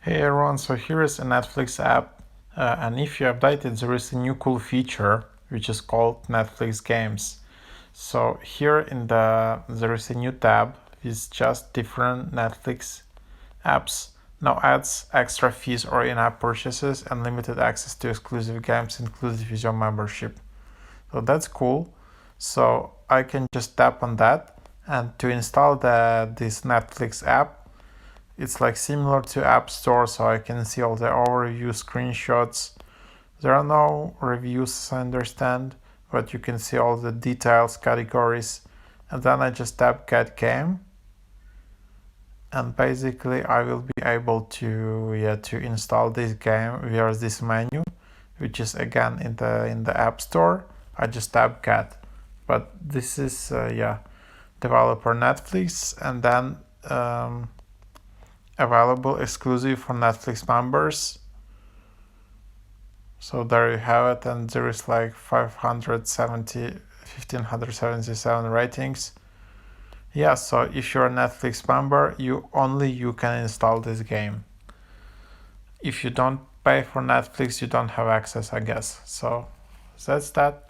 Hey everyone, so here is a Netflix app, and if you update it, there is a new cool feature which is called Netflix Games. So here there is a new tab with just different Netflix apps, no ads, extra fees or in-app purchases, and limited access to exclusive games included with your membership. So that's cool. So I can just tap on that, and to install this Netflix app, it's like similar to App Store, so I can see all the overview screenshots. There are no reviews, as I understand, but you can see all the details, categories, and then I just tap Get Game, and basically I will be able to install this game via this menu, which is again in the App Store. I just tap Get, but this is developer Netflix, and then available exclusive for Netflix members. So there you have it, and there is like 1577 ratings. Yeah, so if you're a Netflix member, you can install this game. If you don't pay for Netflix, you don't have access, I guess. So that's that.